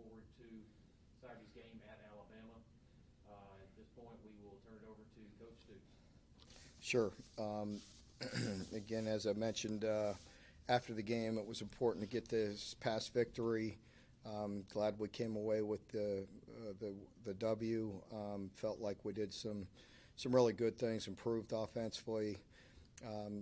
forward to Saturday's game at Alabama. At this point, we will turn it over to Coach Stoops. Sure. Again, as I mentioned after the game, it was important to get this past victory. Glad we came away with the W. Felt like we did some really good things, improved offensively.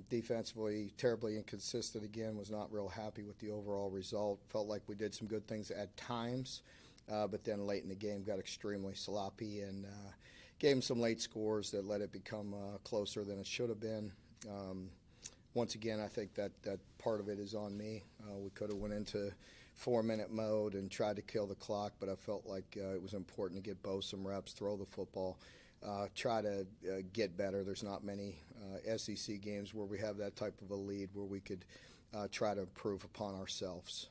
Defensively, terribly inconsistent again, was not real happy with the overall result. Felt like we did some good things at times, but then late in the game got extremely sloppy and gave them some late scores that let it become closer than it should have been. Once again, I think that part of it is on me. We could have went into 4-minute mode and tried to kill the clock, but I felt like it was important to get Bo some reps, throw the football, try to get better. There's not many SEC games where we have that type of a lead where we could try to improve upon ourselves.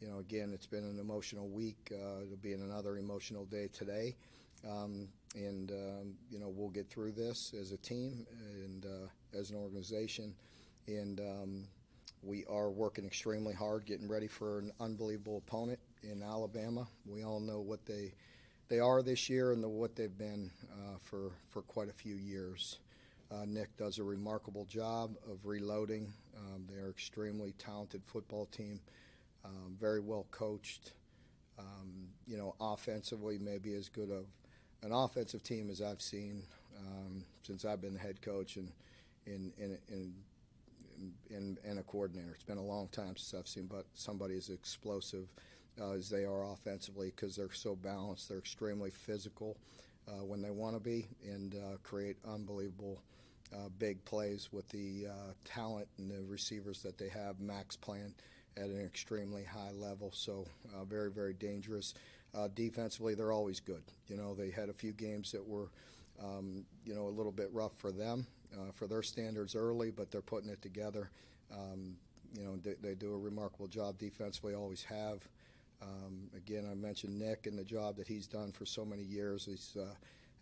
Again, it's been an emotional week. It'll be another emotional day today. We'll get through this as a team and as an organization. And we are working extremely hard, getting ready for an unbelievable opponent in Alabama. We all know what they are this year and what they've been for quite a few years. Nick does a remarkable job of reloading. They're an extremely talented football team, very well coached. Offensively, maybe as good of an offensive team as I've seen since I've been the head coach and a coordinator. It's been a long time since I've seen somebody as explosive as they are offensively, because they're so balanced. They're extremely physical when they want to be, and create unbelievable big plays with the talent and the receivers that they have. Max playing at an extremely high level, so very, very dangerous. Defensively, they're always good. They had a few games that were a little bit rough for them, for their standards early, but they're putting it together. They do a remarkable job defensively, always have. Again, I mentioned Nick and the job that he's done for so many years. He's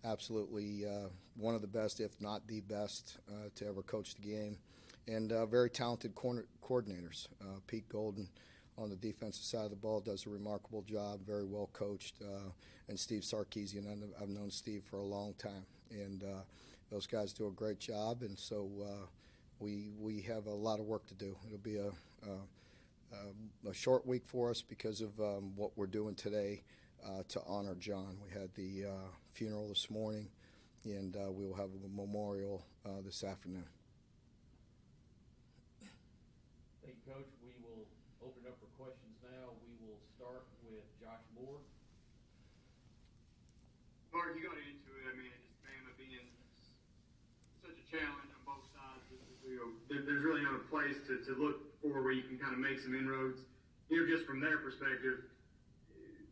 absolutely one of the best, if not the best, to ever coach the game. And very talented coordinators. Pete Golden on the defensive side of the ball does a remarkable job, very well coached. And Steve Sarkisian, I've known Steve for a long time. And those guys do a great job. And so we have a lot of work to do. It'll be a short week for us because of what we're doing today to honor John. We had the funeral this morning, and we will have a memorial this afternoon. Thank you, Coach. We will open it up for questions now. We will start with Josh Moore. Mark, you got into it. I mean, just Bama being such a challenge on both sides. There's really no place to look for where you can kind of make some inroads, just from their perspective.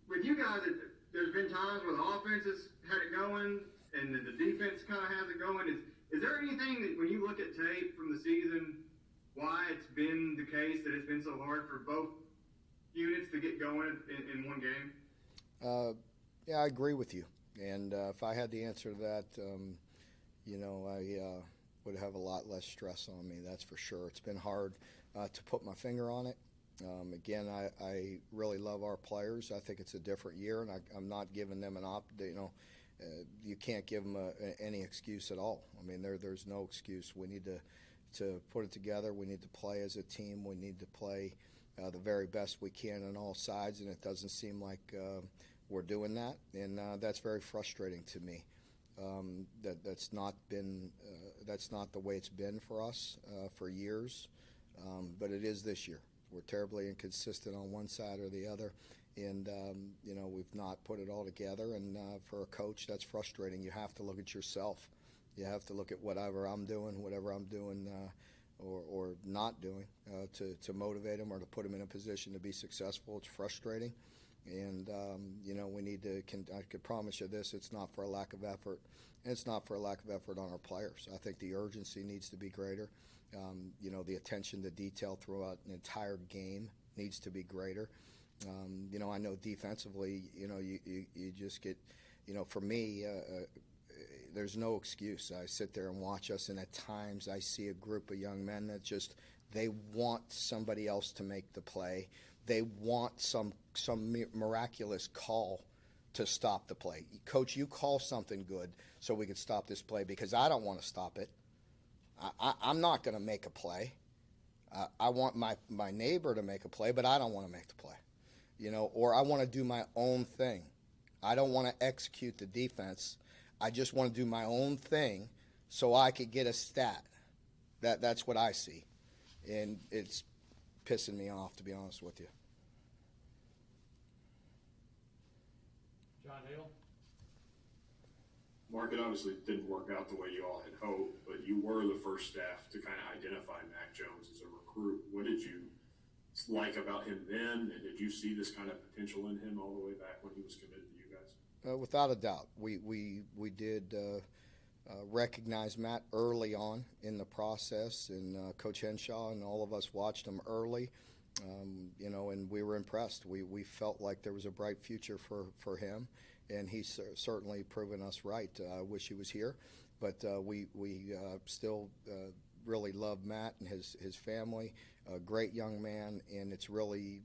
With you guys, there's been times where the offense has had it going and the defense kind of has it going. Is there anything that, when you look at tape from the season, why it's been the case that it's been so hard for both units to get going in one game? Yeah, I agree with you. And if I had the answer to that, I would have a lot less stress on me, that's for sure. It's been hard to put my finger on it. Again, I really love our players. I think it's a different year, and I'm not giving them you can't give them any excuse at all. I mean, there's no excuse. We need to put it together. We need to play as a team. We need to play the very best we can on all sides, and it doesn't seem like we're doing that, and that's very frustrating to me. That's not the way it's been for us for years, but it is this year. We're terribly inconsistent on one side or the other, and we've not put it all together. And for a coach, that's frustrating. You have to look at yourself. You have to look at whatever I'm doing or not doing to motivate them or to put them in a position to be successful. It's frustrating. And, we need to I could promise you this, it's not for a lack of effort. And it's not for a lack of effort on our players. I think the urgency needs to be greater. The attention to detail throughout an entire game needs to be greater. I know defensively, you just get, for me, there's no excuse. I sit there and watch us, and at times I see a group of young men that They want somebody else to make the play. They want some miraculous call to stop the play. Coach, you call something good so we can stop this play, because I don't want to stop it. I'm not going to make a play. I want my neighbor to make a play, but I don't want to make the play. Or I want to do my own thing. I don't want to execute the defense. I just want to do my own thing so I could get a stat. That's what I see. And it's pissing me off, to be honest with you. John Hill? Mark, it obviously didn't work out the way you all had hoped, but you were the first staff to kind of identify Mac Jones as a recruit. What did you like about him then, and did you see this kind of potential in him all the way back when he was committed to you guys? Without a doubt. We did recognize Matt early on in the process, and Coach Henshaw and all of us watched him early, and we were impressed. We felt like there was a bright future for him, and he's certainly proven us right. I wish he was here, but we still really love Matt and his family. A great young man, and it's really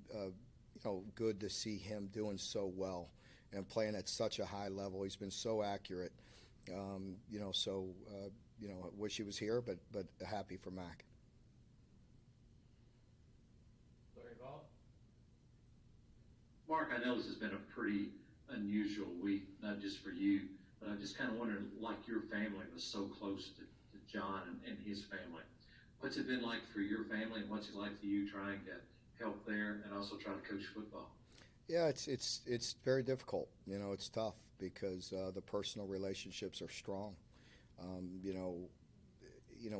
good to see him doing so well and playing at such a high level. He's been so accurate. I wish he was here, but happy for Mac. Larry Vaught? Mark, I know this has been a pretty unusual week, not just for you, but I just kind of wondered, like your family was so close to John and his family. What's it been like for your family, and what's it like for you trying to help there and also try to coach football? Yeah, it's very difficult. It's tough because the personal relationships are strong.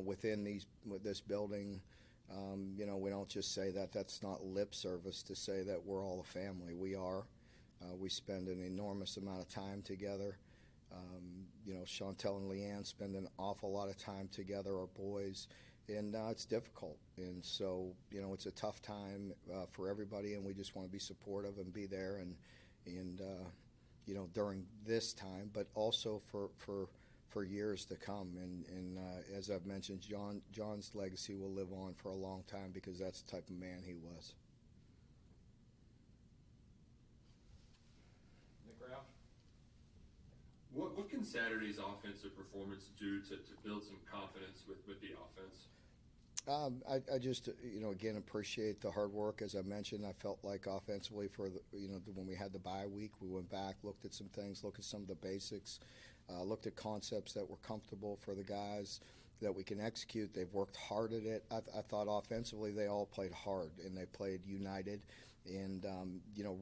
Within this building, we don't just say that. That's not lip service to say that we're all a family. We are. We spend an enormous amount of time together. Chantel and Leanne spend an awful lot of time together, our boys, and it's difficult. And so, it's a tough time for everybody, and we just want to be supportive and be there and during this time, but also for years to come. And as I've mentioned, John's legacy will live on for a long time because that's the type of man he was. Nick Roush? What can Saturday's offensive performance do to build some confidence with the offense? I just, again, appreciate the hard work. As I mentioned, I felt like offensively when we had the bye week, we went back, looked at some things, looked at some of the basics, looked at concepts that were comfortable for the guys that we can execute. They've worked hard at it. I thought offensively they all played hard, and they played united, and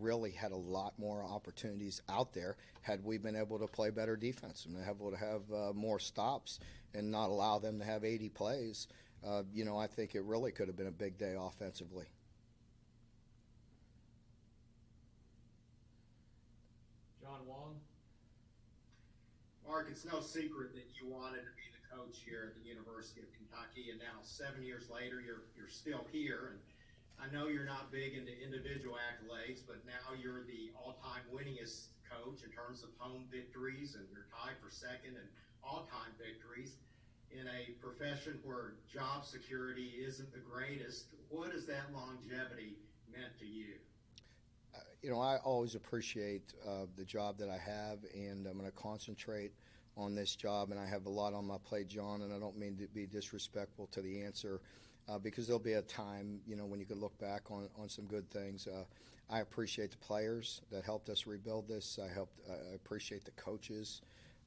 really had a lot more opportunities out there had we been able to play better defense and able to have more stops and not allow them to have 80 plays. I think it really could have been a big day offensively. John Wong? Mark, it's no secret that you wanted to be the coach here at the University of Kentucky, and now 7 years later, you're still here. And I know you're not big into individual accolades, but now you're the all-time winningest coach in terms of home victories, and you're tied for second in all-time victories. In a profession where job security isn't the greatest, what has that longevity meant to you? I always appreciate the job that I have, and I'm going to concentrate on this job, and I have a lot on my plate, John, and I don't mean to be disrespectful to the answer because there'll be a time, when you can look back on some good things. I appreciate the players that helped us rebuild this. I appreciate the coaches,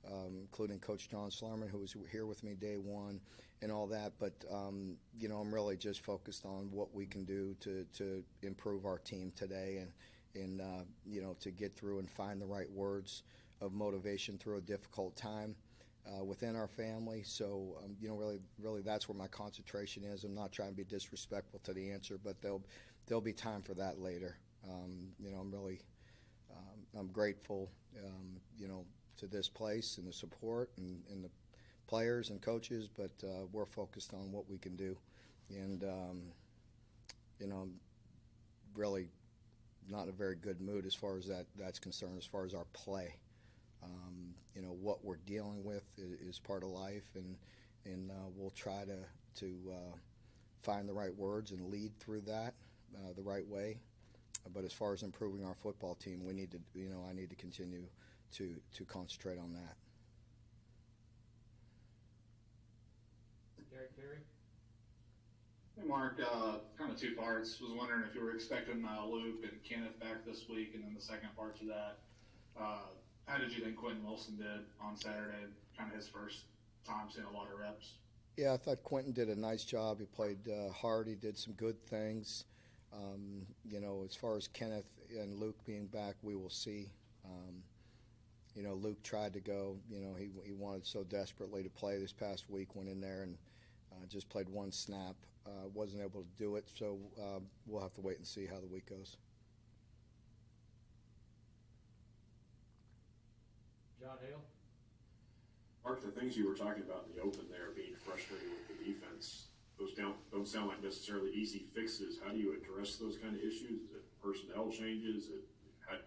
including Coach John Slarman, who was here with me day one, and all that. But I'm really just focused on what we can do to improve our team today, and to get through and find the right words of motivation through a difficult time within our family. So really that's where my concentration is. I'm not trying to be disrespectful to the answer, but there'll be time for that later. I'm grateful to this place and the support and the players and coaches, but we're focused on what we can do. And, really not in a very good mood as far as that's concerned, as far as our play. What we're dealing with is part of life, and we'll try to find the right words and lead through that the right way. But as far as improving our football team, we need to, I need to continue to concentrate on that. Terry? Hey, Mark, kind of two parts. Was wondering if you were expecting Luke and Kenneth back this week, and then the second part to that, how did you think Quentin Wilson did on Saturday? Kind of his first time seeing a lot of reps. Yeah, I thought Quentin did a nice job. He played hard. He did some good things. As far as Kenneth and Luke being back, we will see. Luke tried to go. He wanted so desperately to play this past week. Went in there and just played one snap. Wasn't able to do it, so we'll have to wait and see how the week goes. John Hale? Mark, the things you were talking about in the open there, being frustrated with the defense, those don't sound like necessarily easy fixes. How do you address those kind of issues? Is it personnel changes?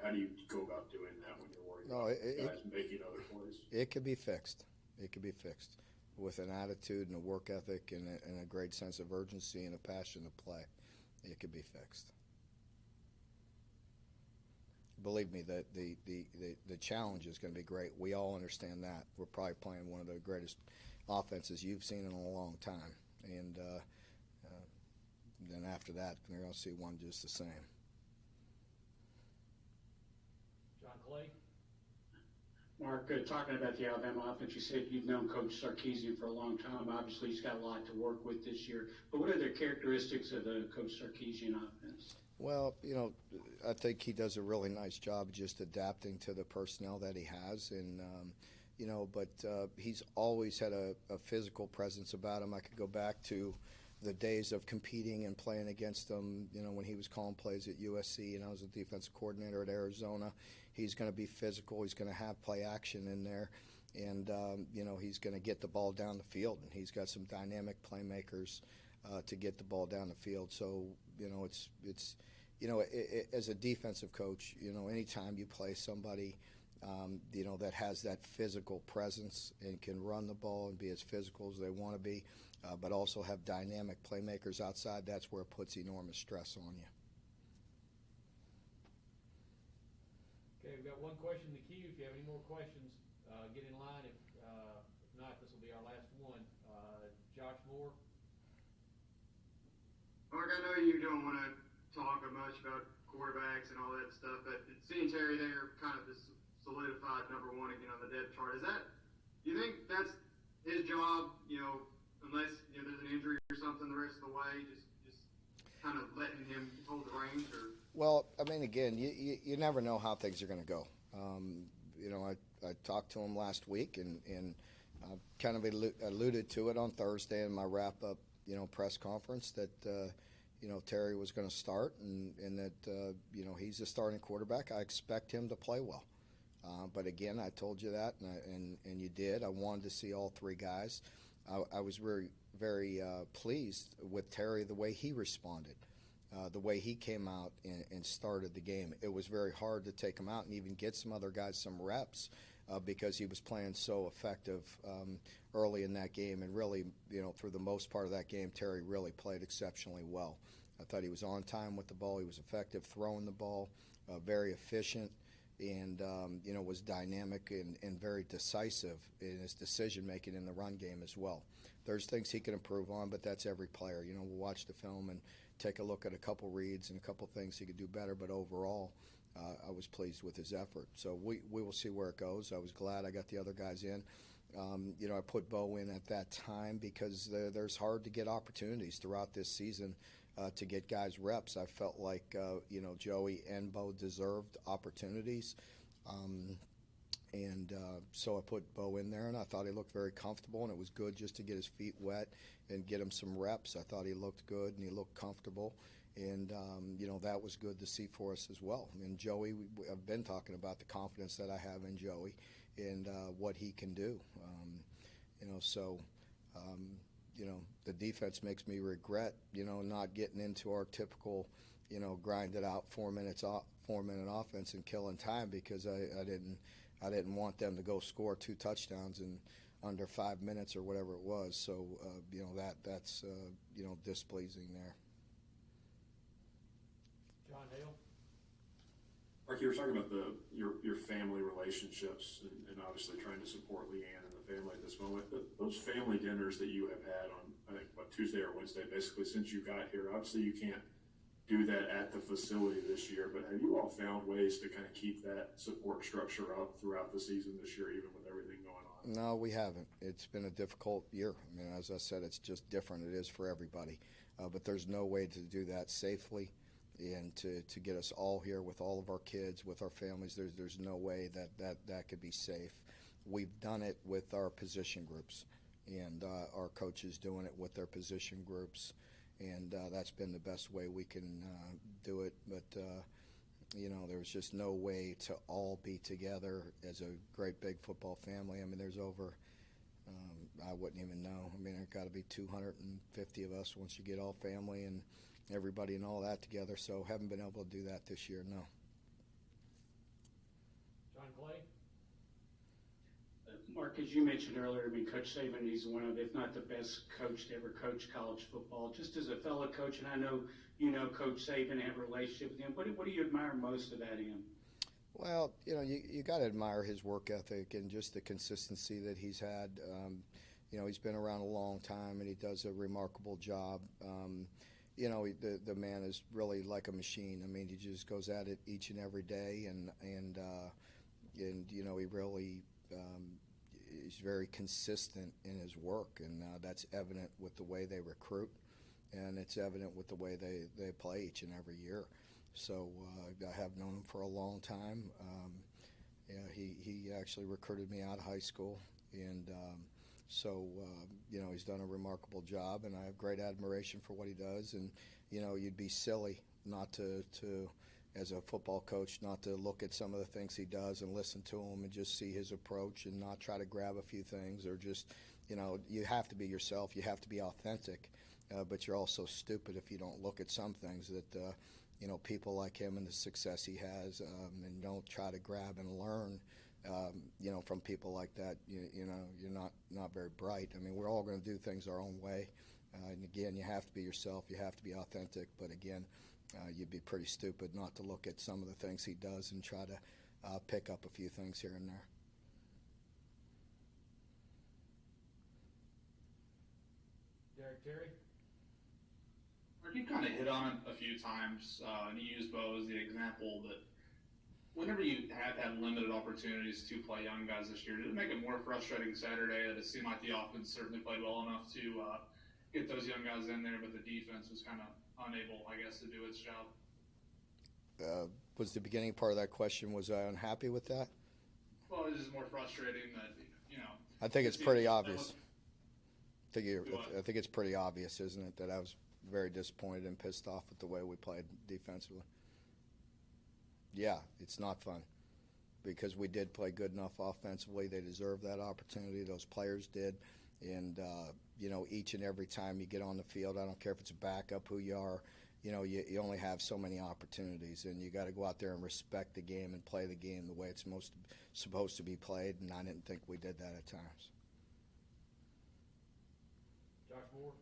How do you go about doing that when you're worried about guys making other plays? It could be fixed. It could be fixed with an attitude and a work ethic and a great sense of urgency and a passion to play. It could be fixed. Believe me, the challenge is going to be great. We all understand that. We're probably playing one of the greatest offenses you've seen in a long time. And then after that, they're going to see one just the same. John Clay? Mark, talking about the Alabama offense, you said you've known Coach Sarkisian for a long time. Obviously, he's got a lot to work with this year. But what are the characteristics of the Coach Sarkisian offense? Well, I think he does a really nice job just adapting to the personnel that he has. And, but he's always had a physical presence about him. I could go back to the days of competing and playing against him, when he was calling plays at USC and I was a defensive coordinator at Arizona. He's going to be physical. He's going to have play action in there. And, he's going to get the ball down the field. And he's got some dynamic playmakers to get the ball down the field. So, it's as a defensive coach, anytime you play somebody, that has that physical presence and can run the ball and be as physical as they want to be, but also have dynamic playmakers outside, that's where it puts enormous stress on you. Okay, we've got one question in the queue. If you have any more questions, get in line. If not, this will be our last one. Josh Moore? Mark, I know you don't want to talk much about quarterbacks and all that stuff, but seeing Terry there kind of is solidified number one again on the depth chart. Do you think that's his job, unless there's an injury or something the rest of the way, just kind of letting him hold the reins? Or? Well, I mean, again, you never know how things are going to go. I talked to him last week and kind of alluded to it on Thursday in my wrap-up, press conference that, Terry was going to start and that, he's a starting quarterback. I expect him to play well. But again, I told you that, and you did. I wanted to see all three guys. I was very, very pleased with Terry, the way he responded, the way he came out and started the game. It was very hard to take him out and even get some other guys some reps because he was playing so effective early in that game. And really, through the most part of that game, Terry really played exceptionally well. I thought he was on time with the ball. He was effective throwing the ball, very efficient. And, was dynamic and very decisive in his decision-making in the run game as well. There's things he can improve on, but that's every player. We'll watch the film and take a look at a couple reads and a couple things he could do better, but overall, I was pleased with his effort. So we will see where it goes. I was glad I got the other guys in. I put Bo in at that time because there's hard to get opportunities throughout this season to get guys reps. I felt like, Joey and Bo deserved opportunities. So I put Bo in there, and I thought he looked very comfortable, and it was good just to get his feet wet and get him some reps. I thought he looked good, and he looked comfortable, and, that was good to see for us as well. And Joey, I've been talking about the confidence that I have in Joey and what he can do. The defense makes me regret, not getting into our typical, grinded out 4-minute offense and killing time because I didn't want them to go score 2 touchdowns and under 5 minutes or whatever it was. So, that's displeasing there. John Hale? Mark, you were talking about your family relationships and obviously trying to support Leanne and the family at this moment. Those family dinners that you have had on, I think, Tuesday or Wednesday, basically since you got here, obviously you can't do that at the facility this year, but have you all found ways to kind of keep that support structure up throughout the season this year, even with everything going on? No, we haven't. It's been a difficult year. I mean, as I said, it's just different. It is for everybody. But there's no way to do that safely and to get us all here with all of our kids, with our families. There's no way that could be safe. We've done it with our position groups, and our coaches doing it with their position groups. And that's been the best way we can do it. But, there's just no way to all be together as a great big football family. I mean, there's over, I wouldn't even know. I mean, there's got to be 250 of us once you get all family and everybody and all that together. So haven't been able to do that this year, no. John Clay? Mark, as you mentioned earlier, I mean, Coach Saban, he's one of, if not the best coach to ever coach college football. Just as a fellow coach, and I know you know Coach Saban, have a relationship with him, what do you admire most about him? Well, you got to admire his work ethic and just the consistency that he's had. He's been around a long time, and he does a remarkable job. The man is really like a machine. I mean, he just goes at it each and every day, and he really is very consistent in his work, and that's evident with the way they recruit, and it's evident with the way they play each and every year. So I have known him for a long time. He actually recruited me out of high school, and he's done a remarkable job, and I have great admiration for what he does. And you'd be silly not to as a football coach, not to look at some of the things he does and listen to him and just see his approach and not try to grab a few things or just, you have to be yourself. You have to be authentic, but you're also stupid if you don't look at some things that, people like him and the success he has, and don't try to grab and learn, from people like that. You're not very bright. I mean, we're all going to do things our own way. And again, you have to be yourself. You have to be authentic. But again, you'd be pretty stupid not to look at some of the things he does and try to pick up a few things here and there. Derek Terry? You kind of hit on it a few times, and you used Bo as the example that whenever you have had limited opportunities to play young guys this year, did it make it more frustrating Saturday that it seemed like the offense certainly played well enough to get those young guys in there, but the defense was kind of unable, I guess, to do its job? Was the beginning part of that question, was I unhappy with that? Well, it was just more frustrating that, I think it's pretty obvious. I think it's pretty obvious, isn't it, that I was very disappointed and pissed off with the way we played defensively. Yeah, it's not fun because we did play good enough offensively. They deserved that opportunity. Those players did. And, each and every time you get on the field, I don't care if it's a backup, who you are, you only have so many opportunities, and you got to go out there and respect the game and play the game the way it's supposed to be played, and I didn't think we did that at times. Josh Moore?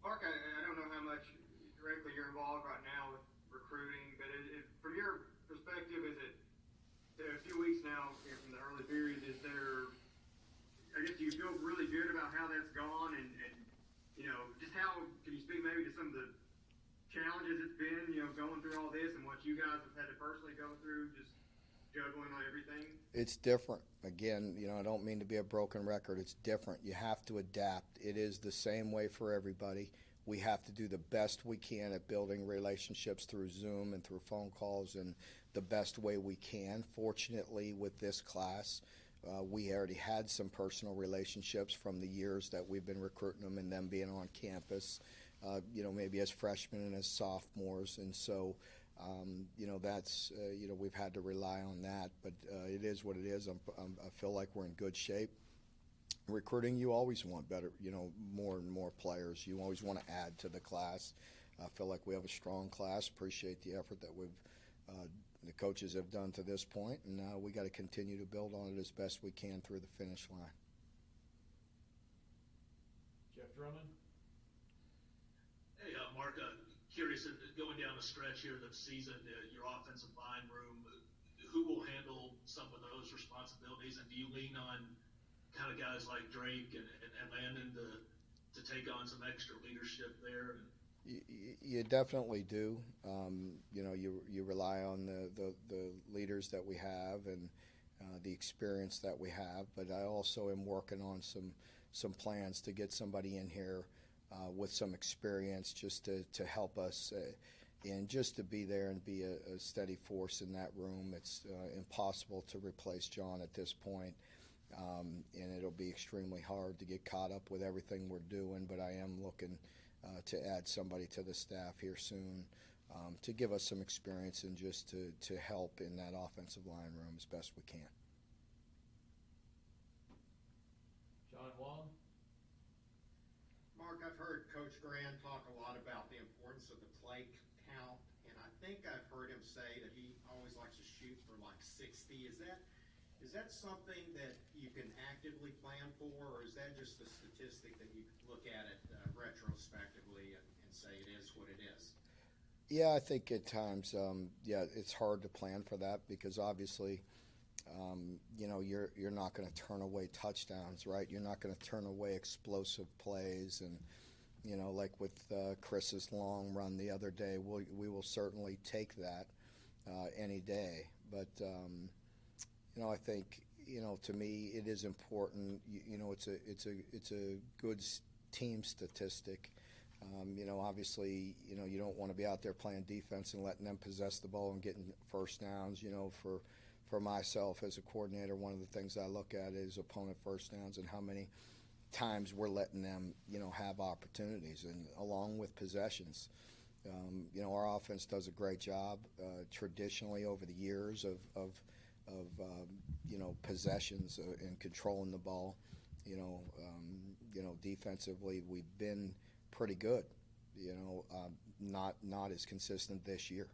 Mark, I don't know how much directly you're involved right now with recruiting, but from your perspective, is it a few weeks now from the early period, is there, I guess, do you feel really good about how that's gone and just how, can you speak maybe to some of the challenges it's been, going through all this and what you guys have had to personally go through, just juggling on everything? It's different. Again, I don't mean to be a broken record. It's different. You have to adapt. It is the same way for everybody. We have to do the best we can at building relationships through Zoom and through phone calls and the best way we can. Fortunately, with this class, we already had some personal relationships from the years that we've been recruiting them and them being on campus, maybe as freshmen and as sophomores. And so, that's, we've had to rely on that. But it is what it is. I feel like we're in good shape. Recruiting, you always want better, more and more players. You always want to add to the class. I feel like we have a strong class. Appreciate the effort that we've the coaches have done to this point, and now we got to continue to build on it as best we can through the finish line. Jeff Drummond? Hey, Mark, curious, going down the stretch here of the season, your offensive line room, who will handle some of those responsibilities? And do you lean on kind of guys like Drake and Landon to take on some extra leadership there? You definitely do. You know, you rely on the leaders that we have and the experience that we have, but I also am working on some plans to get somebody in here with some experience just to help us and just to be there and be a steady force in that room. It's impossible to replace John at this point, and it'll be extremely hard to get caught up with everything we're doing, but I am looking to add somebody to the staff here soon to give us some experience and just to help in that offensive line room as best we can. John Wong? Mark, I've heard Coach Grand talk a lot about the importance of the play count, and I think I've heard him say that he always likes to shoot for like 60. Is that something that you can actively plan for, or is that just a statistic that you look at it retrospectively and say it is what it is? Yeah, I think at times, it's hard to plan for that because obviously, you know, you're not going to turn away touchdowns, right? You're not going to turn away explosive plays, and you know, like with Chris's long run the other day, we will certainly take that any day. But you know, I think, you know, to me, it is important. You know, it's a good team statistic. You know, obviously, you know, you don't want to be out there playing defense and letting them possess the ball and getting first downs. You know, for myself as a coordinator, one of the things I look at is opponent first downs and how many times we're letting them, you know, have opportunities, and along with possessions. You know, our offense does a great job traditionally over the years of you know, possessions and controlling the ball. You know, defensively we've been pretty good. You know, not as consistent this year.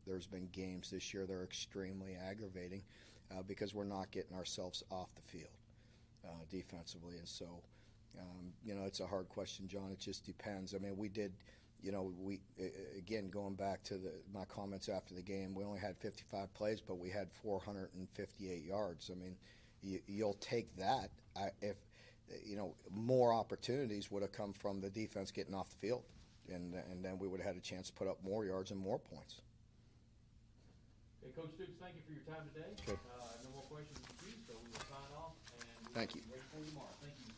There's been games this year that are extremely aggravating because we're not getting ourselves off the field defensively, and so you know, it's a hard question, John. It just depends. I mean, we did. You know, we again, going back to my comments after the game, we only had 55 plays, but we had 458 yards. I mean, you'll take that. If you know, more opportunities would have come from the defense getting off the field, and then we would have had a chance to put up more yards and more points. Okay, Coach Stoops, thank you for your time today. Okay. No more questions from you, so we will sign off. And Thank you. Ready for you tomorrow. Thank you.